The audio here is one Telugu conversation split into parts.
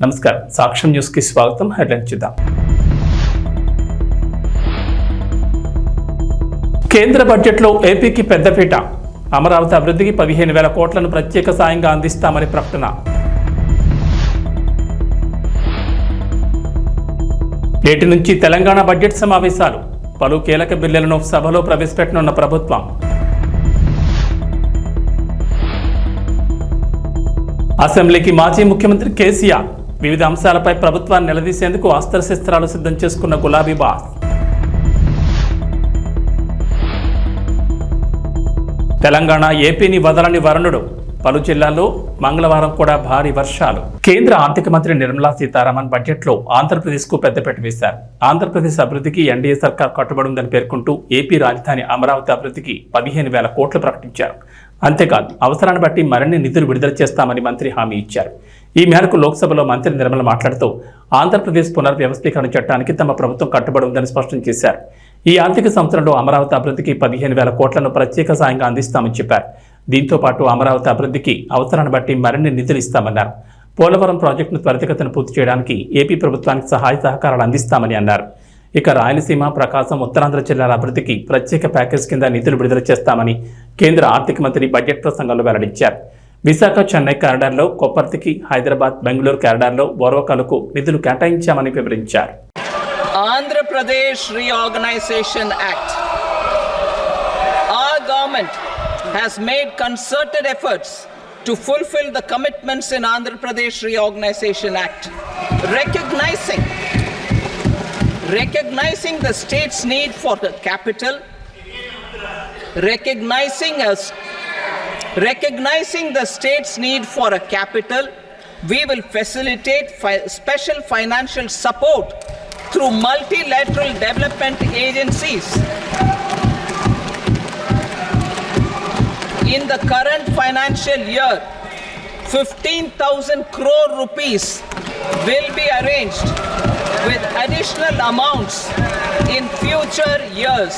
నమస్కారం సాక్ష్యం న్యూస్ కి స్వాగతం. హెడ్లైన్స్ చూద్దాం. కేంద్ర బడ్జెట్లో ఏపీకి పెద్దపీట. అమరావతి అభివృద్ధికి 15,000 కోట్లను ప్రత్యేక సాయంగా అందిస్తామని ప్రకటన. నేటి నుంచి తెలంగాణ బడ్జెట్ సమావేశాలు. పలు కీలక బిల్లులను సభలో ప్రవేశపెట్టనున్న ప్రభుత్వం. అసెంబ్లీకి మాజీ ముఖ్యమంత్రి కేసీఆర్. వివిధ అంశాలపై ప్రభుత్వాన్ని నిలదీసేందుకు అస్త్రశస్త్రాలు సిద్ధం చేసుకున్న గులాబీ బాస్. తెలంగాణ ఏపీని వదలని వరుణుడు. పలు జిల్లాల్లో మంగళవారం కూడా భారీ వర్షాలు. కేంద్ర ఆర్థిక మంత్రి నిర్మలా సీతారామన్ బడ్జెట్లో ఆంధ్రప్రదేశ్కు పెద్దపీట వేశారు. ఆంధ్రప్రదేశ్ అభివృద్ధికి ఎన్డీఏ సర్కార్ కట్టుబడి ఉందని పేర్కొంటూ ఏపీ రాజధాని అమరావతి అభివృద్ధికి 15,000 కోట్లు ప్రకటించారు. అంతేకాదు అవసరాన్ని బట్టి మరిన్ని నిధులు విడుదల చేస్తామని మంత్రి హామీ ఇచ్చారు. ఈ మేరకు లోక్సభలో మంత్రి నిర్మల మాట్లాడుతూ ఆంధ్రప్రదేశ్ పునర్వ్యవస్థీకరణ చట్టానికి తమ ప్రభుత్వం కట్టుబడి ఉందని స్పష్టం చేశారు. ఈ ఆర్థిక సంవత్సరంలో అమరావతి అభివృద్ధికి 15,000 కోట్లను ప్రత్యేక సాయంగా అందిస్తామని చెప్పారు. దీంతో పాటు అమరావతి అభివృద్ధికి అవసరాన్ని బట్టి మరిన్ని నిధులు ఇస్తామన్నారు. పోలవరం ప్రాజెక్టును త్వరితగతిన పూర్తి చేయడానికి ఏపీ ప్రభుత్వానికి సహాయ సహకారాలు అందిస్తామని అన్నారు. ఇక రాయలసీమ, ప్రకాశం, ఉత్తరాంధ్ర జిల్లాల అభివృద్ధికి ప్రత్యేక ప్యాకేజ్ కింద నిధులు విడుదల చేస్తామని కేంద్ర ఆర్థిక మంత్రి బడ్జెట్ ప్రసంగంలో వెల్లడించారు. విశాఖ, చెన్నై కారిడార్లో, కొప్పర్తికి, హైదరాబాద్, బెంగళూరు కారిడార్లో ఓర్వకలకు నిధులు కేటాయించామని వివరించారు. Pradesh Reorganization Act. Our government has made concerted efforts to fulfill the commitments in Andhra Pradesh Reorganization Act, recognizing the state's need for the capital, recognizing the state's need for a capital. We will facilitate special financial support through multilateral development agencies. In the current financial year, 15,000 crore rupees will be arranged with additional amounts in future years.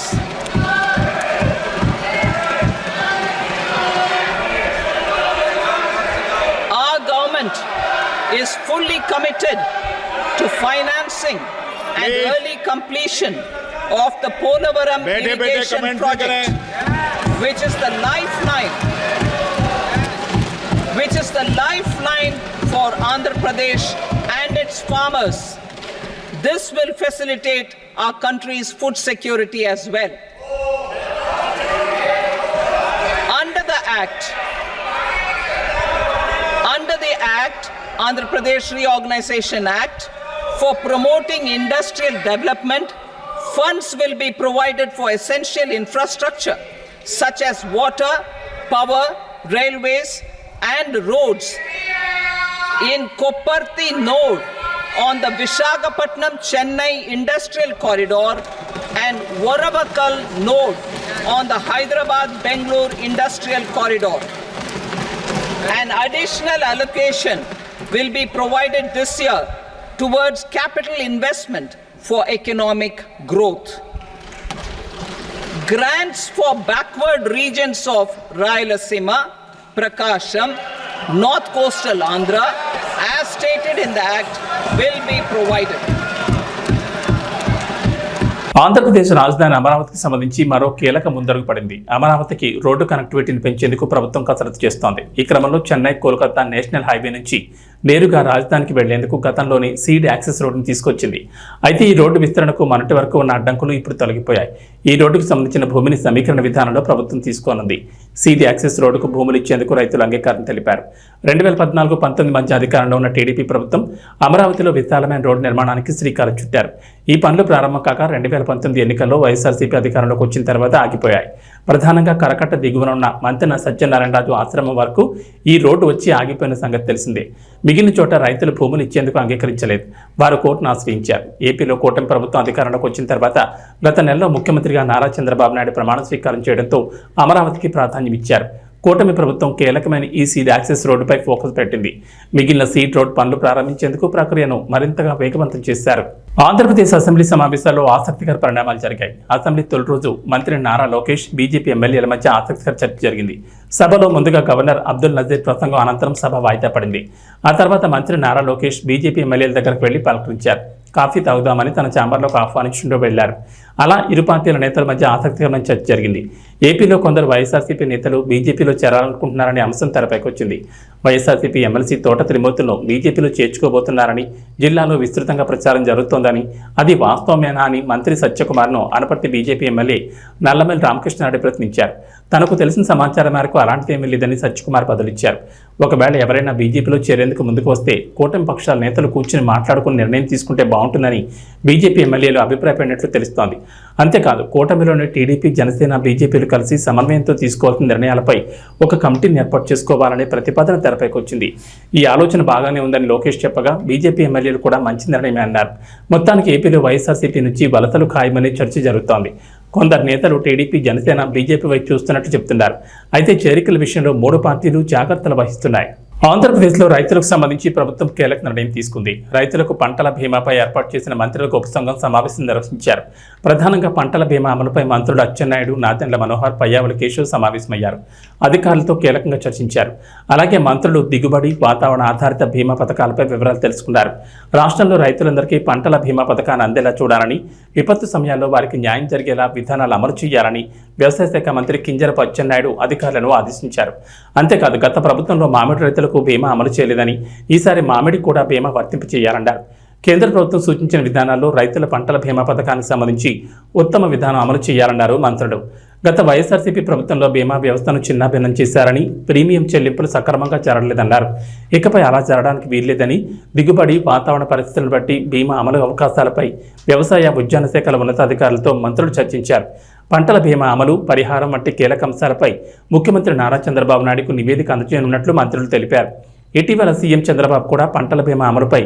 Our government is fully committed to financing and early completion of the Polavaram irrigation project, which is the lifeline for Andhra Pradesh and its farmers. This will facilitate our country's food security as well. Under the Act, Andhra Pradesh Reorganization Act, for promoting industrial development, funds will be provided for essential infrastructure such as water, power, railways and roads. In Kopparthi node on the Visakhapatnam-Chennai industrial corridor and Varavakal node on the Hyderabad-Bangalore industrial corridor. An additional allocation will be provided this year towards capital investment for economic growth. Grants for backward regions of Rayalaseema, Prakasham, North Coastal Andhra, as stated in the Act, will be provided. Andhra Pradesh రాజధాని అమరావతికి సంబంధించి మరో కీలక ముందడుగు పడింది. అమరావతికి రోడ్డు కనెక్టివిటీని పెంచేందుకు ప్రభుత్వం కసరత్తు చేస్తోంది. ఈ క్రమంలో చెన్నై, కోల్కతా నేషనల్ హైవే నుంచి నేరుగా రాజధానికి వెళ్లేందుకు గతంలోని సీడ్ యాక్సెస్ రోడ్డును తీసుకొచ్చింది. అయితే ఈ రోడ్డు విస్తరణకు మొన్నటి వరకు ఉన్న అడ్డంకులు ఇప్పుడు తొలగిపోయాయి. ఈ రోడ్డుకు సంబంధించిన భూమిని సమీకరణ విధానంలో ప్రభుత్వం తీసుకోనుంది. సీడ్ యాక్సెస్ రోడ్డుకు భూములు ఇచ్చేందుకు రైతులు అంగీకారం తెలిపారు. 2014-19 మధ్య అధికారంలో ఉన్న టీడీపీ ప్రభుత్వం అమరావతిలో విశాలమైన రోడ్డు నిర్మాణానికి శ్రీకారం చుట్టారు. ఈ పనులు ప్రారంభం కాక 2019 ఎన్నికల్లో వైఎస్ఆర్సీపీ అధికారంలోకి వచ్చిన తర్వాత ఆగిపోయాయి. ప్రధానంగా కరకట్ట దిగువన ఉన్న మంతెన సత్యనారాయణరాజు ఆశ్రమం వరకు ఈ రోడ్డు వచ్చి ఆగిపోయిన సంగతి తెలిసిందే. మిగిలిన చోట రైతులు భూములు ఇచ్చేందుకు అంగీకరించలేదు. వారు కోర్టును ఆశ్రయించారు. ఏపీలో కూటమి ప్రభుత్వం అధికారంలోకి వచ్చిన తర్వాత గత నెలలో ముఖ్యమంత్రిగా నారా చంద్రబాబు నాయుడు ప్రమాణ స్వీకారం చేయడంతో అమరావతికి ప్రాధాన్యం ఇచ్చారు. కూటమి ప్రభుత్వం కీలకమైన ఈ సీడ్ యాక్సెస్ రోడ్డుపై ఫోకస్ పెట్టింది. మిగిలిన సీడ్ రోడ్ పనులు ప్రారంభించేందుకు ప్రక్రియను మరింతగా వేగవంతం చేశారు. ఆంధ్రప్రదేశ్ అసెంబ్లీ సమావేశాల్లో ఆసక్తికర పరిణామాలు జరిగాయి. అసెంబ్లీ తొలి రోజు మంత్రి నారా లోకేష్, బీజేపీ ఎమ్మెల్యేల మధ్య ఆసక్తికర చర్చ జరిగింది. సభలో ముందుగా గవర్నర్ అబ్దుల్ నజీర్ ప్రసంగం అనంతరం సభ వాయిదా పడింది. ఆ తర్వాత మంత్రి నారా లోకేష్ బీజేపీ ఎమ్మెల్యేల దగ్గరకు వెళ్లి పలకరించారు. కాఫీ తాగుదామని తన ఛాంబర్లోకి ఆహ్వానించుకుంటూ వెళ్లారు. అలా ఇరు పార్టీల నేతల మధ్య ఆసక్తికరమైన చర్చ జరిగింది. ఏపీలో కొందరు వైఎస్ఆర్సీపీ నేతలు బీజేపీలో చేరాలనుకుంటున్నారనే అంశం తెరపైకి వచ్చింది. వైఎస్ఆర్సీపీ ఎమ్మెల్సీ తోట త్రిమూర్తులను బీజేపీలో చేర్చుకోబోతున్నారని, జిల్లాలో విస్తృతంగా ప్రచారం జరుగుతోందని, అది వాస్తవమేనా అని మంత్రి సత్యకుమార్ను అనపర్తి బీజేపీ ఎమ్మెల్యే నల్లమల్లి రామకృష్ణారెడ్డి ప్రశ్నించారు. తనకు తెలిసిన సమాచారం మేరకు అలాంటిదేమీ లేదని సత్యకుమార్ బదులిచ్చారు. ఒకవేళ ఎవరైనా బీజేపీలో చేరేందుకు ముందుకు వస్తే కూటమి పక్షాల నేతలు కూర్చుని మాట్లాడుకుని నిర్ణయం తీసుకుంటే బాగుంటుందని బీజేపీ ఎమ్మెల్యేలు అభిప్రాయపడినట్లు తెలుస్తోంది. అంతేకాదు కూటమిలోని టీడీపీ, జనసేన, బీజేపీలు కలిసి సమన్వయంతో తీసుకోవాల్సిన నిర్ణయాలపై ఒక కమిటీని ఏర్పాటు చేసుకోవాలనే ప్రతిపాదన తెరపైకి వచ్చింది. ఈ ఆలోచన బాగానే ఉందని లోకేష్ చెప్పగా బీజేపీ ఎమ్మెల్యేలు కూడా మంచి నిర్ణయమే అన్నారు. మొత్తానికి ఏపీలో వైఎస్ఆర్సీపీ నుంచి వలసలు ఖాయమనే చర్చ జరుగుతోంది. కొందరు నేతలు టీడీపీ, జనసేన, బీజేపీ వైపు చూస్తున్నట్టు చెబుతున్నారు. అయితే చేరికల విషయంలో మూడు పార్టీలు జాగ్రత్తలు వహిస్తున్నాయి. ఆంధ్రప్రదేశ్లో రైతులకు సంబంధించి ప్రభుత్వం కీలక నిర్ణయం తీసుకుంది. రైతులకు పంటల బీమాపై ఏర్పాటు చేసిన మంత్రులకు ఉపసంఘం సమావేశం నిర్వహించారు. ప్రధానంగా పంటల బీమా అమలుపై మంత్రులు అచ్చెన్నాయుడు, నాదెండ్ల మనోహర్, పయ్యావుల కేశవ్ సమావేశమయ్యారు. అధికారులతో కీలకంగా చర్చించారు. అలాగే మంత్రులు దిగుబడి, వాతావరణ ఆధారిత బీమా పథకాలపై వివరాలు తెలుసుకున్నారు. రాష్ట్రంలో రైతులందరికీ పంటల బీమా పథకాన్ని అందేలా చూడాలని, విపత్తు సమయాల్లో వారికి న్యాయం జరిగేలా విధానాలు అమలు చేయాలని వ్యవసాయ శాఖ మంత్రి కింజరపు అచ్చెన్నాయుడు అధికారులను ఆదేశించారు. అంతేకాదు గత ప్రభుత్వంలో మామిడి రైతులకు బీమా అమలు చేయలేదని, ఈసారి మామిడి కూడా బీమా వర్తింపు చేయాలన్నారు. కేంద్ర ప్రభుత్వం సూచించిన విధానాల్లో రైతుల పంటల బీమా పథకానికి సంబంధించి ఉత్తమ విధానం అమలు చేయాలన్నారు మంత్రులు. గత వైఎస్ఆర్సీపీ ప్రభుత్వంలో బీమా వ్యవస్థను చిన్నాభిన్నం చేశారని, ప్రీమియం చెల్లింపులు సక్రమంగా జరగలేదన్నారు. ఇకపై అలా జరగడానికి వీల్లేదని, దిగుబడి, వాతావరణ పరిస్థితులను బట్టి బీమా అమలు అవకాశాలపై వ్యవసాయ, ఉద్యాన శాఖల ఉన్నతాధికారులతో మంత్రులు చర్చించారు. పంటల బీమా అమలు, పరిహారం వంటి కీలక అంశాలపై ముఖ్యమంత్రి నారా చంద్రబాబు నాయుడుకు నివేదిక అందజేయనున్నట్లు మంత్రులు తెలిపారు. ఇటీవల సీఎం చంద్రబాబు కూడా పంటల బీమా అమలుపై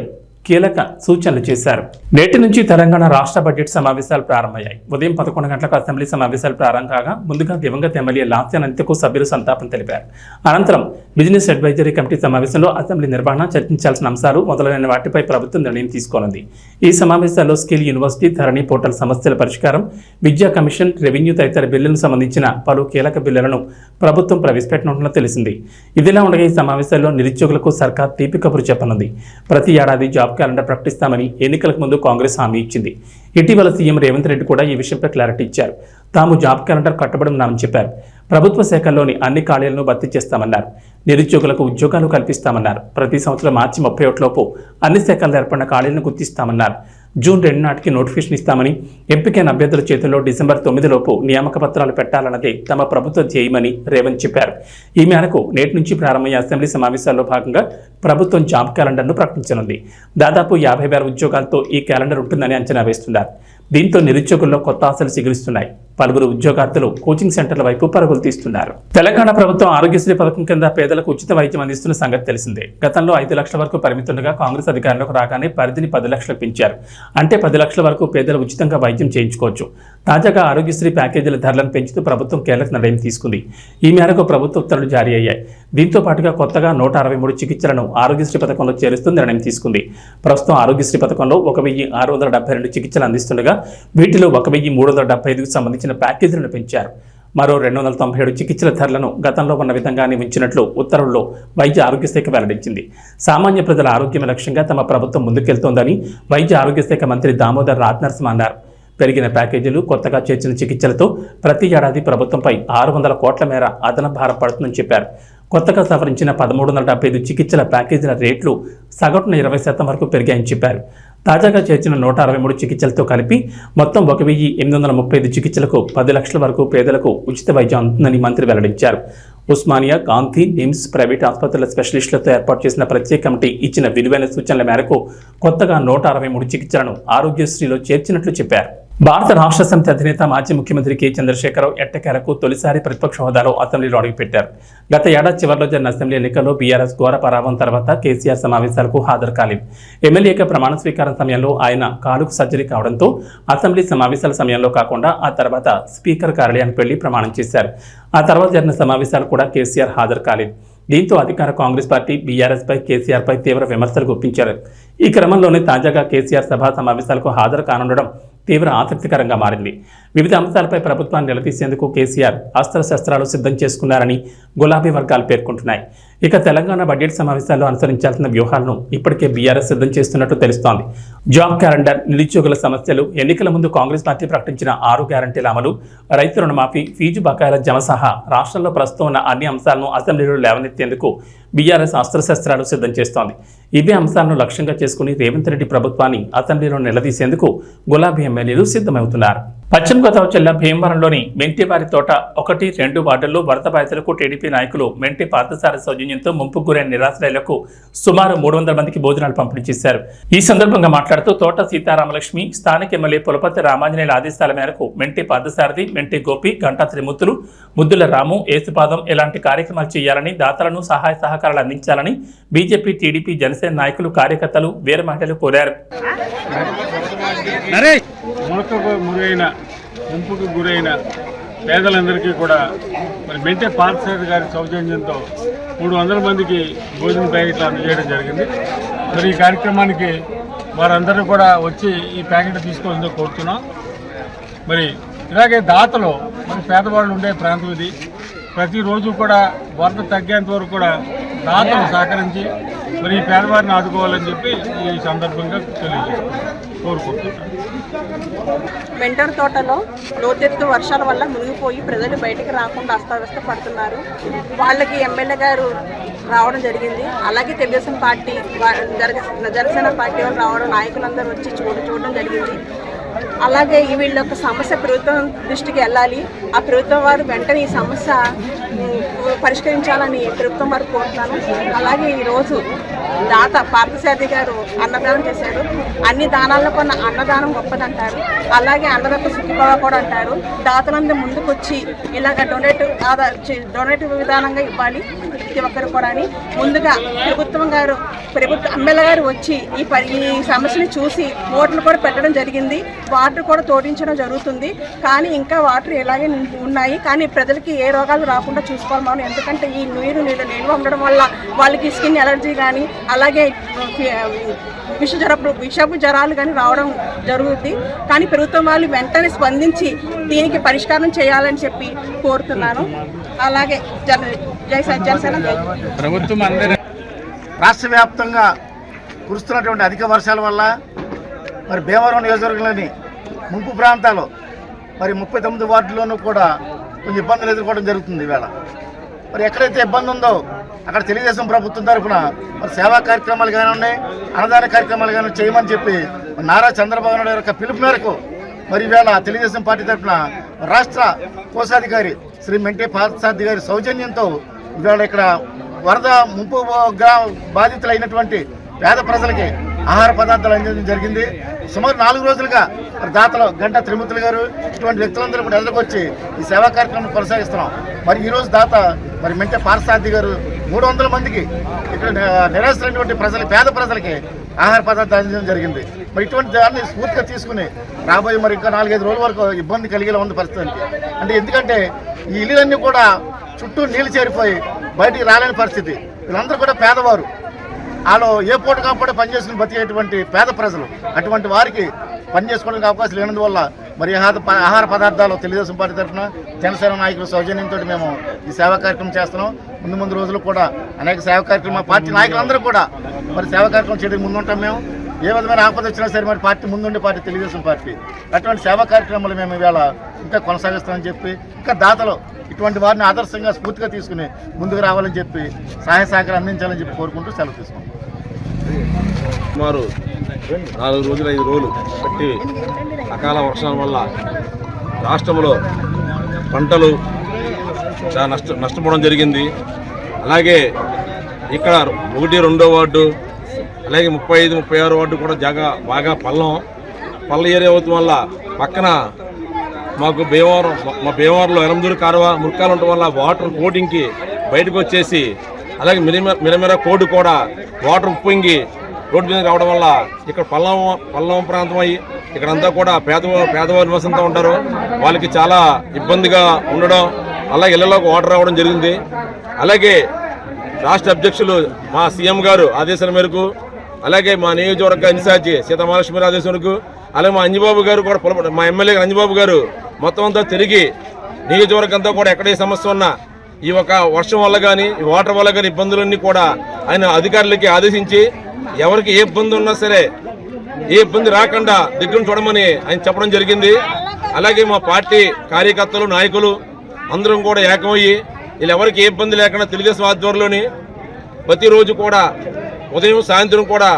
కీలక సూచనలు చేశారు. నేటి నుంచి తెలంగాణ రాష్ట్ర బడ్జెట్ సమావేశాలు ప్రారంభమయ్యాయి. ఉదయం 11 గంటలకు అసెంబ్లీ సమావేశాలు ప్రారంభం కాగా ముందుగా దివంగత ఎమ్మెల్యే లాస్యాన్ అంత్యకు సభ్యులు సంతాపం తెలిపారు. అనంతరం బిజినెస్ అడ్వైజరీ కమిటీ సమావేశంలో అసెంబ్లీ నిర్వహణ, చర్చించాల్సిన అంశాలు మొదలైన వాటిపై ప్రభుత్వం నిర్ణయం తీసుకోనుంది. ఈ సమావేశాల్లో స్కిల్ యూనివర్సిటీ, ధరణి పోర్టల్ సమస్యల పరిష్కారం, విద్యా కమిషన్, రెవెన్యూ తదితర బిల్లులకు సంబంధించిన పలు కీలక బిల్లులను ప్రభుత్వం ప్రవేశపెట్టనున్నట్లు తెలిసింది. ఇదిలా ఉండగా ఈ సమావేశాల్లో నిరుద్యోగులకు సర్కార్ తీపి కబురు చెప్పనుంది. ప్రతి ఏడాది జాబ్ క్యాలెండర్ ప్రకటిస్తామని ఎన్నికలకు ముందు కాంగ్రెస్ హామీ ఇచ్చింది. ఇటీవల సీఎం రేవంత్ రెడ్డి కూడా ఈ విషయంపై క్లారిటీ ఇచ్చారు. తాము జాబ్ క్యాలెండర్ కట్టుబడి ఉన్నామని చెప్పారు. ప్రభుత్వ శాఖల్లోని అన్ని ఖాళీలను భర్తీ చేస్తామన్నారు. నిరుద్యోగులకు ఉద్యోగాలు కల్పిస్తామన్నారు. ప్రతి సంవత్సరం మార్చి 31 లోపు అన్ని శాఖల్లో ఏర్పడిన ఖాళీలను గుర్తిస్తామన్నారు. జూన్ 2 నాటికి నోటిఫికేషన్ ఇస్తామని, ఎంపికైన అభ్యర్థుల చేతుల్లో డిసెంబర్ 9 లోపు నియామక పత్రాలు పెట్టాలన్నదే తమ ప్రభుత్వ ధ్యేయమని రేవంత్ చెప్పారు. ఈ మేరకు నేటి నుంచి ప్రారంభమయ్యే అసెంబ్లీ సమావేశాల్లో భాగంగా ప్రభుత్వం జాబ్ క్యాలెండర్ను ప్రకటించనుంది. దాదాపు 50,000 ఉద్యోగాలతో ఈ క్యాలెండర్ ఉంటుందని అంచనా వేస్తున్నారు. దీంతో నిరుద్యోగుల్లో కొత్త ఆశలు చిగురిస్తున్నాయి. పలువురు ఉద్యోగార్థులు కోచింగ్ సెంటర్ల వైపు పరుగులు తీస్తున్నారు. తెలంగాణ ప్రభుత్వం ఆరోగ్యశ్రీ పథకం కింద పేదలకు ఉచిత వైద్యం అందిస్తున్న సంగతి తెలిసిందే. గతంలో 5 లక్షల వరకు పరిమితుండగా కాంగ్రెస్ అధికారంలోకి రాగానే పరిధిని 10 లక్షలకు పెంచారు. అంటే 10 లక్షల వరకు పేదలు ఉచితంగా వైద్యం చేయించుకోవచ్చు. తాజాగా ఆరోగ్యశ్రీ ప్యాకేజీల ధరలను పెంచుతూ ప్రభుత్వం కీలక నిర్ణయం తీసుకుంది. ఈ మేరకు ప్రభుత్వ ఉత్తర్వులు జారీ అయ్యాయి. దీంతో పాటుగా కొత్తగా 163 చికిత్సలను ఆరోగ్యశ్రీ పథకంలో చేరుస్తూ నిర్ణయం తీసుకుంది. ప్రస్తుతం ఆరోగ్యశ్రీ పథకంలో 1672 చికిత్సలు అందిస్తుండగా వీటిలో 1375కు సంబంధించిన ప్యాకేజీలను పెంచారు. మరో 297 చికిత్సల ధరలను గతంలో ఉన్న విధంగానే ఉంచినట్లు ఉత్తర్వుల్లో వైద్య ఆరోగ్య శాఖ వెల్లడించింది. సామాన్య ప్రజల ఆరోగ్యమే లక్ష్యంగా తమ ప్రభుత్వం ముందుకెళ్తోందని వైద్య ఆరోగ్య శాఖ మంత్రి దామోదర్ రాజనరసింహ అన్నారు. పెరిగిన ప్యాకేజీలు, కొత్తగా చేర్చిన చికిత్సలతో ప్రతి ఏడాది ప్రభుత్వంపై 600 కోట్ల మేర అదనపు భారం పడుతుందని చెప్పారు. కొత్తగా సవరించిన 1375 చికిత్సల ప్యాకేజీల రేట్లు సగటున 20% వరకు పెరిగాయని చెప్పారు. తాజాగా చేర్చిన 163 చికిత్సలతో కలిపి మొత్తం 1835 చికిత్సలకు 10 లక్షల వరకు పేదలకు ఉచిత వైద్యం అందుతుందని మంత్రి వెల్లడించారు. ఉస్మానియా, గాంధీ, నిమ్స్, ప్రైవేట్ ఆసుపత్రుల స్పెషలిస్టులతో ఏర్పాటు చేసిన ప్రత్యేక కమిటీ ఇచ్చిన విలువైన సూచనల మేరకు కొత్తగా 163 చికిత్సలను ఆరోగ్యశ్రీలో చేర్చినట్లు చెప్పారు. భారత రాష్ట్ర సమితి అధినేత మాజీ ముఖ్యమంత్రి కె చంద్రశేఖరరావు ఎట్టకేలకు తొలిసారి ప్రతిపక్ష హోదాలో అసెంబ్లీలో అడుగుపెట్టారు. గత ఏడాది చివరిలో జరిగిన అసెంబ్లీ ఎన్నికల్లో బీఆర్ఎస్ ఘోర పరాభవం తర్వాత కేసీఆర్ సమావేశాలకు హాజరు కాలేదు. ఎమ్మెల్యేగా ప్రమాణ స్వీకారం సమయంలో ఆయన కాలుకు సర్జరీ కావడంతో అసెంబ్లీ సమావేశాల సమయంలో కాకుండా ఆ తర్వాత స్పీకర్ కార్యాలయానికి వెళ్లి ప్రమాణం చేశారు. ఆ తర్వాత జరిగిన సమావేశాలు కూడా కేసీఆర్ హాజరు కాలేదు. దీంతో అధికార కాంగ్రెస్ పార్టీ బీఆర్ఎస్ పై కేసీఆర్ పై తీవ్ర విమర్శలు గుప్పించారు. ఈ క్రమంలోనే తాజాగా కేసీఆర్ సభా సమావేశాలకు హాజరు కానుండడం తీవ్ర ఆసక్తికరంగా మారింది. వివిధ అంశాలపై ప్రభుత్వాన్ని నిలదీసేందుకు కేసీఆర్ అస్త్రశస్త్రాలు సిద్ధం చేసుకున్నారని గులాబీ వర్గాలు పేర్కొంటున్నాయి. ఇక తెలంగాణ బడ్జెట్ సమావేశాల్లో అనుసరించాల్సిన వ్యూహాలను ఇప్పటికే బీఆర్ఎస్ సిద్ధం చేస్తున్నట్టు తెలుస్తోంది. జాబ్ క్యాలెండర్, నిరుద్యోగుల సమస్యలు, ఎన్నికల ముందు కాంగ్రెస్ పార్టీ ప్రకటించిన 6 గ్యారంటీల అమలు, రైతు రుణమాఫీ, ఫీజు బకాయిల జమ సహా రాష్ట్రంలో ప్రస్తుతం ఉన్న అన్ని అంశాలను అసెంబ్లీలో లేవనెత్తేందుకు బీఆర్ఎస్ అస్త్రశస్త్రాలు సిద్ధం చేస్తోంది. ఇవే అంశాలను లక్ష్యంగా చేసుకుని రేవంత్ రెడ్డి ప్రభుత్వాన్ని అసెంబ్లీలో నిలదీసేందుకు గులాబీ ఎమ్మెల్యేలు సిద్ధమవుతున్నారు. పశ్చిమ గోదావరి జిల్లా భీమవరంలోని మెంటివారి తోట 1, 2 వార్డుల్లో వరద బాధితులకు టీడీపీ నాయకులు మెంటి పార్థసారథి సౌజన్యంతో ముంపుకు గురైన నిరాశ్రయులకు సుమారు 300 మందికి భోజనాలు పంపిణీ చేశారు. ఈ సందర్భంగా మాట్లాడుతూ తోట సీతారామలక్ష్మి, స్థానిక ఎమ్మెల్యే పులపతి రామాంజనేయుల ఆదేశాల మేరకు మెంటి పార్థసారథి, మెంటి గోపి, గంటా త్రిమూర్తులు, ముద్దుల రాము, ఏసుపాదం ఇలాంటి కార్యక్రమాలు చేయాలని, దాతలను సహాయ సహకారాలు అందించాలని బీజేపీ, టీడీపీ, జనసేన నాయకులు, కార్యకర్తలు, వీర మహిళలు కోరారు. ముంపుకు గురైన పేదలందరికీ కూడా మరి మెంటే పార్థసారథి గారి సౌజన్యంతో 300 మందికి భోజన ప్యాకెట్లు అందజేయడం జరిగింది. మరి ఈ కార్యక్రమానికి వారందరూ కూడా వచ్చి ఈ ప్యాకెట్ తీసుకోవాలని కోరుతున్నాం. మరి ఇలాగే దాతలు మరి పేదవాళ్ళు ఉండే ప్రాంతం ఇది. ప్రతిరోజు కూడా వరద తగ్గేంత వరకు కూడా దాతలు సహకరించి మరి ఈ పేదవారిని ఆదుకోవాలని చెప్పి ఈ సందర్భంగా కోరుకుంటున్నాను. మెంటర్ తోటలో లోతెత్తు వర్షాల వల్ల మునిగిపోయి ప్రజలు బయటకు రాకుండా అస్తవ్యస్త పడుతున్నారు. వాళ్ళకి ఎమ్మెల్యే గారు రావడం జరిగింది. అలాగే తెలుగుదేశం పార్టీ, జనసేన పార్టీ వాళ్ళు రావడం, నాయకులందరూ వచ్చి చూడడం జరిగింది. అలాగే వీళ్ళ యొక్క సమస్య ప్రభుత్వం దృష్టికి వెళ్ళాలి. ఆ ప్రభుత్వం వారు వెంటనే ఈ సమస్య పరిష్కరించాలని ప్రభుత్వం వారు కోరుతున్నాను. అలాగే ఈరోజు దాత పార్థసారథి గారు అన్నదానం చేశారు. అన్ని దానాల్లో కొన్న అన్నదానం గొప్పదంటారు. అలాగే అన్నదాత సుఖీభావ కూడా అంటారు. దాతలందరూ ముందుకు వచ్చి ఇలాగ డొనేటివ్ విధానంగా ఇవ్వాలి ప్రతి ఒక్కరు కూడా అని ముందుగా ప్రభుత్వ ఎమ్మెల్యే గారు వచ్చి ఈ సమస్యని చూసి ఓట్లు కూడా పెట్టడం జరిగింది. వాటర్ కూడా తోడించడం జరుగుతుంది. కానీ ఇంకా వాటర్ ఇలాగే ఉన్నాయి. కానీ ప్రజలకి ఏ రోగాలు రాకుండా చూసుకోవాలి మనం. ఎందుకంటే ఈ నీరు నిల్వ ఉండడం వల్ల వాళ్ళకి స్కిన్ ఎలర్జీ కానీ అలాగే విషపు జ్వరాలు కానీ రావడం జరుగుతుంది. కానీ ప్రభుత్వం వాళ్ళు వెంటనే స్పందించి దీనికి పరిష్కారం చేయాలని చెప్పి కోరుతున్నాను. అలాగే జనసేన ప్రభుత్వం రాష్ట్ర వ్యాప్తంగా కురుస్తున్నటువంటి అధిక వర్షాల వల్ల మరి భీమవరం నియోజకవర్గంలోని ముంపు ప్రాంతాలు మరి 39 వార్డుల్లోనూ కూడా కొంచెం ఇబ్బందులు ఎదుర్కోవడం జరుగుతుంది. ఈవేళ మరి ఎక్కడైతే ఇబ్బంది ఉందో అక్కడ తెలుగుదేశం ప్రభుత్వం తరఫున మరి సేవా కార్యక్రమాలు కానివ్వండి, అన్నదాన కార్యక్రమాలు కానీ చేయమని చెప్పి నారా చంద్రబాబు నాయుడు యొక్క పిలుపు మేరకు మరి ఈవేళ తెలుగుదేశం పార్టీ తరఫున రాష్ట్ర కోశాధికారి శ్రీ మెంటే పార్థసారథి గారి సౌజన్యంతో ఈవేళ ఇక్కడ వరద ముంపు బాధితులైనటువంటి పేద ప్రజలకి ఆహార పదార్థాలు అందించడం జరిగింది. సుమారు 4 రోజులుగా మరి దాతలు గంటా త్రిమూర్తులు గారు ఇటువంటి వ్యక్తులందరూ కూడా ఎదురుకొచ్చి ఈ సేవా కార్యక్రమం కొనసాగిస్తున్నాం. మరి ఈరోజు దాత మరి మెంటే పార్థసారథి గారు 300 మందికి ఇక్కడ నిరాశ్రైనటువంటి ప్రజలు, పేద ప్రజలకి ఆహార పదార్థాలు అందించడం జరిగింది. మరి ఇటువంటి దాన్ని స్ఫూర్తిగా తీసుకుని రాబోయే మరి ఇంకా 4-5 రోజుల వరకు ఇబ్బంది కలిగేలా ఉంది పరిస్థితి. అంటే ఎందుకంటే ఈ ఇల్లులన్నీ కూడా చుట్టూ నీళ్లు చేరిపోయి బయటికి రాలేని పరిస్థితి. వీళ్ళందరూ కూడా పేదవారు, వాళ్ళు ఏ పూట కాకపోతే పనిచేసుకుని బతికేటువంటి పేద ప్రజలు. అటువంటి వారికి పనిచేసుకోవడానికి అవకాశం లేనందువల్ల మరి ఆహార పదార్థాలు తెలుగుదేశం పార్టీ తరఫున జనసేన నాయకుల సౌజన్యంతో మేము ఈ సేవా కార్యక్రమం చేస్తున్నాం. ముందు రోజులు కూడా అనేక సేవా కార్యక్రమాలు పార్టీ నాయకులందరూ కూడా మరి సేవా కార్యక్రమం చేయడానికి ముందుంటాం. మేము ఏ విధమైన ఆపద వచ్చినా సరే మరి పార్టీ ముందుండే పార్టీ తెలుగుదేశం పార్టీ. అటువంటి సేవా కార్యక్రమాలు మేము ఇవాళ ఇంకా కొనసాగిస్తామని చెప్పి ఇంకా దాతలు ఇటువంటి వారిని ఆదర్శంగా స్ఫూర్తిగా తీసుకుని ముందుకు రావాలని చెప్పి సహాయ సహకారం అందించాలని చెప్పి కోరుకుంటూ సెలవు తీసుకుంటాం. సుమారు 4 రోజులు 5 రోజులు బట్టి అకాల వర్షాల వల్ల రాష్ట్రంలో పంటలు చాలా నష్టపోవడం జరిగింది. అలాగే ఇక్కడ 1, 2 వార్డు అలాగే 35, 36 వార్డు కూడా బాగా పల్లం. పల్ల ఏరియా అవుతుంది వల్ల పక్కన మాకు మా భీమవరంలో ఎరందూరు కాలువ మురికాలు ఉండటం వల్ల వాటర్ కోటింగ్కి బయటకు వచ్చేసి అలాగే మిరమిర కోడి కూడా వాటర్ ఉప్పొంగి రోడ్డు మీద రావడం వల్ల ఇక్కడ పల్లం ప్రాంతం అయ్యి ఇక్కడంతా కూడా పేదవారు నివసంతో ఉంటారు. వాళ్ళకి చాలా ఇబ్బందిగా ఉండడం, అలాగే ఇళ్లలోకి వాటర్ రావడం జరిగింది. అలాగే రాష్ట్ర అధ్యక్షులు మా సీఎం గారు ఆదేశాల మేరకు, అలాగే మా నియోజకవర్గ ఇన్ఛార్జి సీతామహాలక్ష్మి ఆదేశం మేరకు, అలాగే మా అంజిబాబు గారు కూడా మా ఎమ్మెల్యే అంజిబాబు గారు మొత్తం అంతా తిరిగి నియోజకవర్గం అంతా కూడా ఎక్కడ ఏ సమస్య ఉన్నా ఈ ఒక వర్షం వల్ల కానీ ఈ వాటర్ వల్ల కానీ ఇబ్బందులన్నీ కూడా ఆయన అధికారులకి ఆదేశించి ఎవరికి ఏ ఇబ్బంది ఉన్నా సరే ఏ ఇబ్బంది రాకుండా దగ్గర చూడమని ఆయన చెప్పడం జరిగింది. అలాగే మా పార్టీ కార్యకర్తలు నాయకులు అందరం కూడా ఏకమయ్యి వీళ్ళు ఎవరికి ఏ ఇబ్బంది లేకుండా తెలుగుదేశం ఆధ్వర్యంలోని ప్రతిరోజు కూడా ఉదయం సాయంత్రం కూడా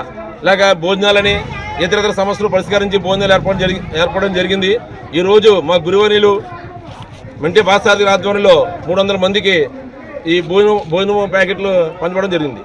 ఇలాగ భోజనాలని ఇతర సమస్యలు పరిష్కరించి భోజనాలు ఏర్పడడం జరిగింది. ఈరోజు మా గురువనీయులు మెంటే బాసాది ఆధ్వర్యంలో 300 మందికి ఈ భోజనం ప్యాకెట్లు పంచడం జరిగింది.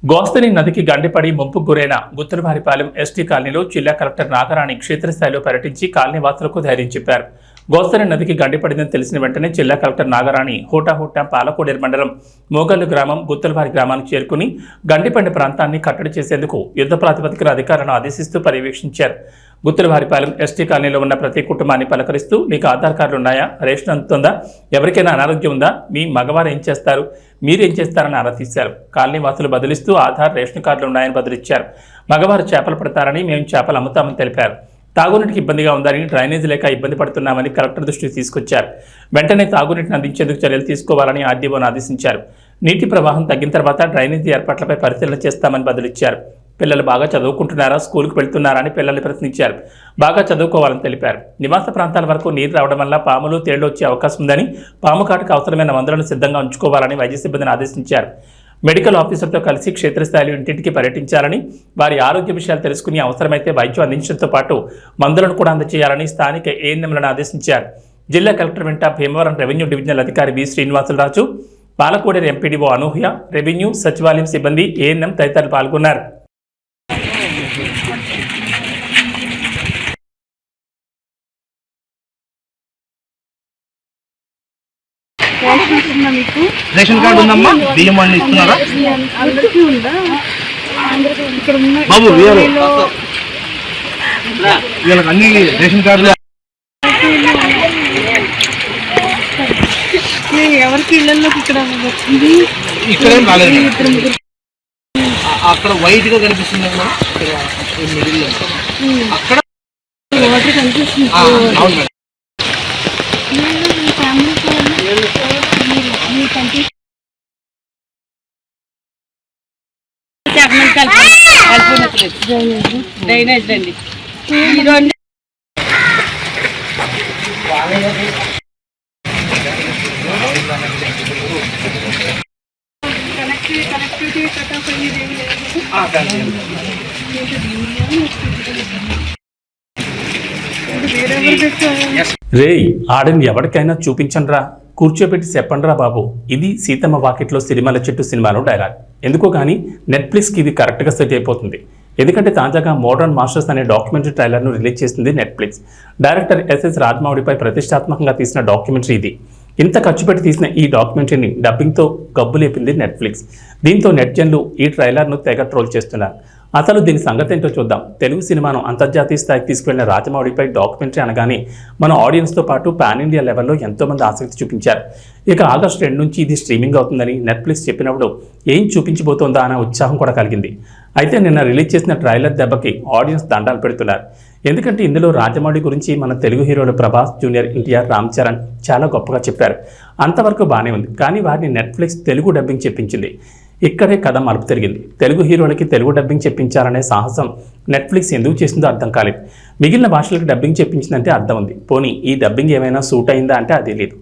గోస్తని నదికి గండిపడి ముంపుకు గురైన గుత్తలవారిపాలెం ఎస్టీ కాలనీలో జిల్లా కలెక్టర్ నాగరాణి క్షేత్రస్థాయిలో పర్యటించి కాలనీ వాసులకు ధైర్యం చెప్పారు. గోస్తని నదికి గండిపడిందని తెలిసిన వెంటనే జిల్లా కలెక్టర్ నాగరాణి హోటా పాలకోడేరు మండలం మోగల్లు గ్రామం గుత్తలవారి గ్రామానికి చేరుకుని గండిపడిన ప్రాంతాన్ని కట్టడి చేసేందుకు యుద్ధ ప్రాతిపదికన అధికారులను ఆదేశిస్తూ పర్యవేక్షించారు. గుత్తలవారిపాలెం ఎస్టీ కాలనీలో ఉన్న ప్రతి కుటుంబాన్ని పలకరిస్తూ మీకు ఆధార్ కార్డులు ఉన్నాయా, రేషన్ అందుతుందా, ఎవరికైనా అనారోగ్యం ఉందా, మీ మగవారు ఏం చేస్తారు, మీరేం చేస్తారని ఆరా తీశారు. కాలనీ వాసులు బదిలిస్తూ ఆధార్, రేషన్ కార్డులు ఉన్నాయని బదిలిచ్చారు. మగవారు చేపలు పడతారని, మేము చేపలు అమ్ముతామని తెలిపారు. తాగునీటికి ఇబ్బందిగా ఉందని, డ్రైనేజీ లేక ఇబ్బంది పడుతున్నామని కలెక్టర్ దృష్టికి తీసుకొచ్చారు. వెంటనే తాగునీటిని అందించేందుకు చర్యలు తీసుకోవాలని ఆర్డీఓను ఆదేశించారు. నీటి ప్రవాహం తగ్గిన తర్వాత డ్రైనేజీ ఏర్పాట్లపై పరిశీలన చేస్తామని బదులిచ్చారు. పిల్లలు బాగా చదువుకుంటున్నారా, స్కూల్కి వెళ్తున్నారా అని పిల్లల్ని ప్రశ్నించారు. బాగా చదువుకోవాలని తెలిపారు. నివాస ప్రాంతాల వరకు నీరు రావడం వల్ల పాములు, తేళ్లు వచ్చే అవకాశం ఉందని, పాము కాటుకు అవసరమైన మందులను సిద్ధంగా ఉంచుకోవాలని వైద్య సిబ్బందిని ఆదేశించారు. మెడికల్ ఆఫీసర్తో కలిసి క్షేత్రస్థాయిలో ఇంటింటికి పర్యటించాలని, వారి ఆరోగ్య విషయాలు తెలుసుకుని అవసరమైతే వైద్యం అందించడంతో పాటు మందులను కూడా అందజేయాలని స్థానిక ఏఎన్ఎంలను ఆదేశించారు. జిల్లా కలెక్టర్ వెంట భీమవరం రెవెన్యూ డివిజనల్ అధికారి వి శ్రీనివాసులరాజు, పాలకోడేరు ఎంపీడీఓ అనూహ్య, రెవెన్యూ, సచివాలయం సిబ్బంది, ఏఎన్ఎం తదితరులు పాల్గొన్నారు. రేషన్ కార్డు ఉందమ్మా, బియ్యం అన్ని ఇస్తున్నారా బాబు? వీళ్ళకి అన్ని రేషన్ కార్డులు ఎవరికి ఇళ్లలోకి ఇక్కడ ఏం రాలేదు. అక్కడ వైట్ గా కనిపిస్తుంది అక్కడ కనిపిస్తుంది. అవును మేడం. డ్రైనేజ్ అండి. రేయ్, ఆడని ఎవరికైనా చూపించండ్రా, కూర్చోబెట్టి చెప్పండ్రా బాబు. ఇది సీతమ్మ వాకిట్లో సిరిమల్ల చెట్టు సినిమాలో డైలాగ్. ఎందుకో కానీ నెట్ఫ్లిక్స్కి ఇది కరెక్ట్గా సెట్ అయిపోతుంది. ఎందుకంటే తాజాగా మోడర్న్ మాస్టర్స్ అనే డాక్యుమెంటరీ ట్రైలర్ను రిలీజ్ చేసింది నెట్ఫ్లిక్స్. డైరెక్టర్ ఎస్ఎస్ రాజమౌళిపై ప్రతిష్టాత్మకంగా తీసిన డాక్యుమెంటరీ ఇది. ఇంత ఖర్చు పెట్టి తీసిన ఈ డాక్యుమెంటరీని డబ్బింగ్తో గబ్బు లేపింది నెట్ఫ్లిక్స్. దీంతో నెట్జన్లు ఈ ట్రైలర్ను తెగ ట్రోల్ చేస్తున్నారు. అసలు దీని సంగతి ఏంటో చూద్దాం. తెలుగు సినిమాను అంతర్జాతీయ స్థాయికి తీసుకెళ్లిన రాజమౌళిపై డాక్యుమెంటరీ అనగానే మన ఆడియన్స్తో పాటు పాన్ ఇండియా లెవెల్లో ఎంతోమంది ఆసక్తి చూపించారు. ఇక ఆగస్టు 2 నుంచి ఇది స్ట్రీమింగ్ అవుతుందని నెట్ఫ్లిక్స్ చెప్పినప్పుడు ఏం చూపించబోతోందా అనే ఉత్సాహం కూడా కలిగింది. అయితే నిన్న రిలీజ్ చేసిన ట్రైలర్ దెబ్బకి ఆడియన్స్ దండాలు పెడుతున్నారు. ఎందుకంటే ఇందులో రాజమౌళి గురించి మన తెలుగు హీరోలు ప్రభాస్, జూనియర్ ఎన్టీఆర్, రామ్ చరణ్ చాలా గొప్పగా చెప్పారు. అంతవరకు బాగానే ఉంది. కానీ వారిని నెట్ఫ్లిక్స్ తెలుగు డబ్బింగ్ చెప్పించింది. ఇక్కడే కథ మలుపు తిరిగింది. తెలుగు హీరోలకి తెలుగు డబ్బింగ్ చెప్పించాలనే సాహసం నెట్ఫ్లిక్స్ ఎందుకు చేసిందో అర్థం కాలేదు. మిగిలిన భాషలకు డబ్బింగ్ చెప్పించిందంటే అర్థం ఉంది. పోనీ ఈ డబ్బింగ్ ఏమైనా సూట్ అయిందా అంటే అది లేదు.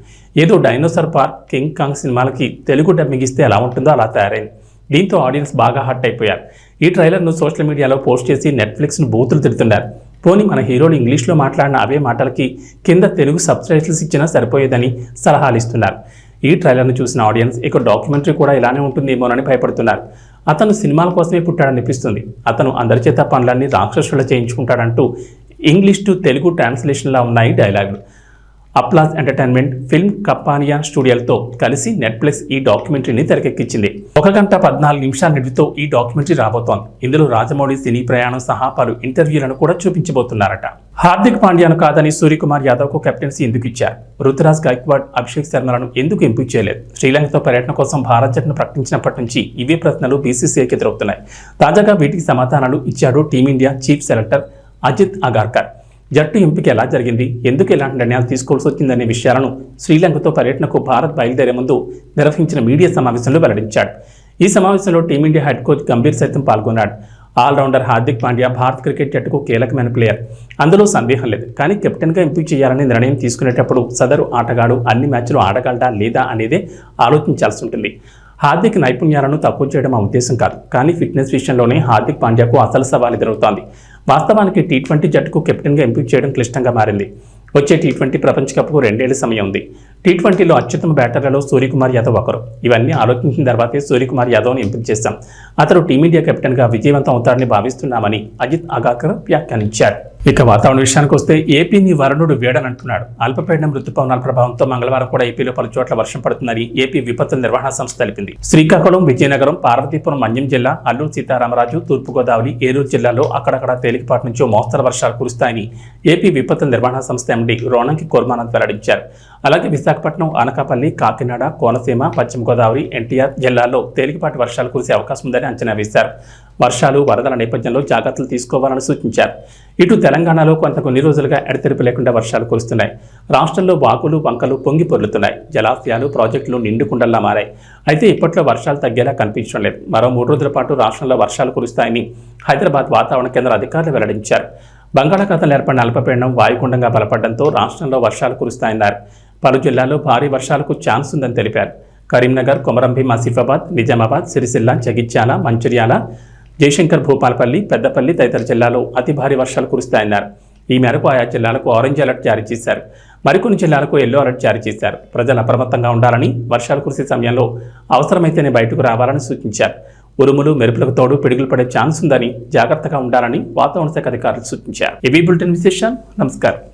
ఏదో డైనోసార్ పార్క్, కింగ్ కాంగ్ సినిమాలకి తెలుగు డబ్బింగ్ ఇస్తే ఎలా ఉంటుందో అలా తయారైంది. దీంతో ఆడియన్స్ బాగా హర్ట్ అయిపోయారు. ఈ ట్రైలర్ను సోషల్ మీడియాలో పోస్ట్ చేసి నెట్ఫ్లిక్స్ను బూతులు తిడుతున్నారు. పోనీ మన హీరోలు ఇంగ్లీష్లో మాట్లాడిన అవే మాటలకి కింద తెలుగు సబ్టైటిల్స్ ఇచ్చినా సరిపోయేదని సలహాలు ఇస్తున్నారు. ఈ ట్రైలర్ను చూసిన ఆడియన్స్ ఇక డాక్యుమెంటరీ కూడా ఇలానే ఉంటుందేమోనని భయపడుతున్నారు. అతను సినిమాల కోసమే పుట్టాడనిపిస్తుంది. అతను అందరి చేత పనులన్నీ రాక్షసులా చేయించుకుంటాడంటూ ఇంగ్లీష్ టు తెలుగు ట్రాన్స్లేషన్లా ఉన్నాయి డైలాగులు. అప్లాజ్ ఎంటర్టైన్మెంట్ ఫిల్మ్ కప్పానియా స్టూడియోలతో కలిసి నెట్ఫ్లిక్స్ ఈ డాక్యుమెంటరీని తెరకెక్కించింది. 1 గంట 14 నిమిషాల నిడితో ఈ డాక్యుమెంటరీ రాబోతోంది. ఇందులో రాజమౌళి సినీ ప్రయాణం సహా పలు ఇంటర్వ్యూలను కూడా చూపించబోతున్నారట. హార్దిక్ పాండ్యాను కాదని సూర్యకుమార్ యాదవ్కు కెప్టెన్సీ ఎందుకు ఇచ్చారు? రుతురాజ్ గైక్వాడ్, అభిషేక్ శర్మలను ఎందుకు ఎంపిక చేయలేదు? శ్రీలంకతో పర్యటన కోసం భారత్ జట్టును ప్రకటించినప్పటి నుంచి ఇవే ప్రశ్నలు బీసీసీఐకి ఎదురవుతున్నాయి. తాజాగా వీటికి సమాధానాలు ఇచ్చాడు team India chief selector Ajit Agarkar. జట్టు ఎంపిక ఎలా జరిగింది, ఎందుకు ఎలాంటి నిర్ణయాలు తీసుకోవాల్సి వచ్చిందనే విషయాలను శ్రీలంకతో పర్యటనకు భారత్ బయలుదేరే ముందు నిర్వహించిన మీడియా సమావేశంలో వెల్లడించాడు. ఈ సమావేశంలో టీమిండియా హెడ్ కోచ్ గంభీర్ సైతం పాల్గొన్నాడు. ఆల్రౌండర్ హార్దిక్ పాండ్యా భారత క్రికెట్ జట్టుకు కీలకమైన ప్లేయర్, అందులో సందేహం లేదు. కానీ కెప్టెన్గా ఎంపిక చేయాలని నిర్ణయం తీసుకునేటప్పుడు సదరు ఆటగాడు అన్ని మ్యాచ్లు ఆడగలడా లేదా అనేదే ఆలోచించాల్సి ఉంటుంది. హార్దిక్ నైపుణ్యాలను తక్కువ చేయడం ఆ ఉద్దేశం కాదు, కానీ ఫిట్నెస్ విషయంలోనే హార్దిక్ పాండ్యాకు అసలు సవాల్ ఎదురవుతోంది. వాస్తవానికి టీ20 జట్టుకు కెప్టెన్గా ఎంపిక చేయడం క్లిష్టంగా మారింది. వచ్చే టీ20 ప్రపంచ కప్కు 2 ఏళ్ల సమయం ఉంది. టీ20లో అత్యుత్తమ బ్యాటర్లలో సూర్యకుమార్ యాదవ్ ఒకరు. ఇవన్నీ ఆలోచించిన తర్వాతే సూర్యకుమార్ యాదవ్ను ఎంపిక చేశాం. అతను టీమిండియా కెప్టెన్గా విజయవంతం అవుతారని భావిస్తున్నామని అజిత్ అగార్కర్ వ్యాఖ్యానించారు. ఇక వాతావరణ విషయానికి వస్తే ఏపీని వరుణుడు వేడనంటున్నాడు. అల్పపీడనం రుతుపవనాల ప్రభావంతో మంగళవారం కూడా ఏపీలో పలు చోట్ల వర్షం పడుతుందని ఏపీ విపత్తుల నిర్వహణ సంస్థ తెలిపింది. శ్రీకాకుళం, విజయనగరం, పార్వతీపురం, మన్యం జిల్లా, అల్లూరు సీతారామరాజు, తూర్పుగోదావరి, ఏలూరు జిల్లాలో అక్కడక్కడ తేలికపాటి నుంచి మోస్తరు వర్షాలు కురుస్తాయని ఏపీ విపత్తుల నిర్వహణ సంస్థ ఎండీ రోణంకి కోర్మానంద్ వెల్లడించారు. అలాగే విశాఖపట్నం, అనకాపల్లి, కాకినాడ, కోనసీమ, పశ్చిమ గోదావరి, ఎన్టీఆర్ జిల్లాల్లో తేలికపాటి వర్షాలు కురిసే అవకాశం ఉందని అంచనా వేశారు. వర్షాలు, వరదల నేపథ్యంలో జాగ్రత్తలు తీసుకోవాలని సూచించారు. ఇటు తెలంగాణలో కొన్ని రోజులుగా ఎడతెరిపి లేకుండా వర్షాలు కురుస్తున్నాయి. రాష్ట్రంలో వాగులు, వంకలు పొంగి పొర్లుతున్నాయి. జలాశయాలు, ప్రాజెక్టులు నిండుకుండల్లా మారాయి. అయితే ఇప్పట్లో వర్షాలు తగ్గేలా కనిపించడం లేదు. మరో 3 రోజుల పాటు రాష్ట్రంలో వర్షాలు కురుస్తాయని హైదరాబాద్ వాతావరణ కేంద్ర అధికారులు వెల్లడించారు. బంగాళాఖాతంలో ఏర్పడిన అల్పపీడనం వాయుగుండంగా బలపడడంతో రాష్ట్రంలో వర్షాలు కురుస్తాయన్నారు. పలు జిల్లాల్లో భారీ వర్షాలకు ఛాన్స్ ఉందని తెలిపారు. కరీంనగర్, కొమరంభీం, ఆసిఫాబాద్, నిజామాబాద్, సిరిసిల్ల, జగిత్యాల, మంచిర్యాల, జయశంకర్, భూపాలపల్లి, పెద్దపల్లి తదితర జిల్లాలో అతి భారీ వర్షాలు కురుస్తాయన్నారు. ఈ మేరకు ఆయా జిల్లాలకు ఆరెంజ్ అలర్ట్ జారీ చేశారు. మరికొన్ని జిల్లాలకు ఎల్లో అలర్ట్ జారీ చేశారు. ప్రజలు అప్రమత్తంగా ఉండాలని, వర్షాలు కురిసే సమయంలో అవసరమైతేనే బయటకు రావాలని సూచించారు. ఉరుములు, మెరుపులకు తోడు పిడుగులు పడే ఛాన్స్ ఉందని, జాగ్రత్తగా ఉండాలని వాతావరణ శాఖ అధికారులు సూచించారు. ఇవి బులెటిన్ విశేషాలు. నమస్కారం.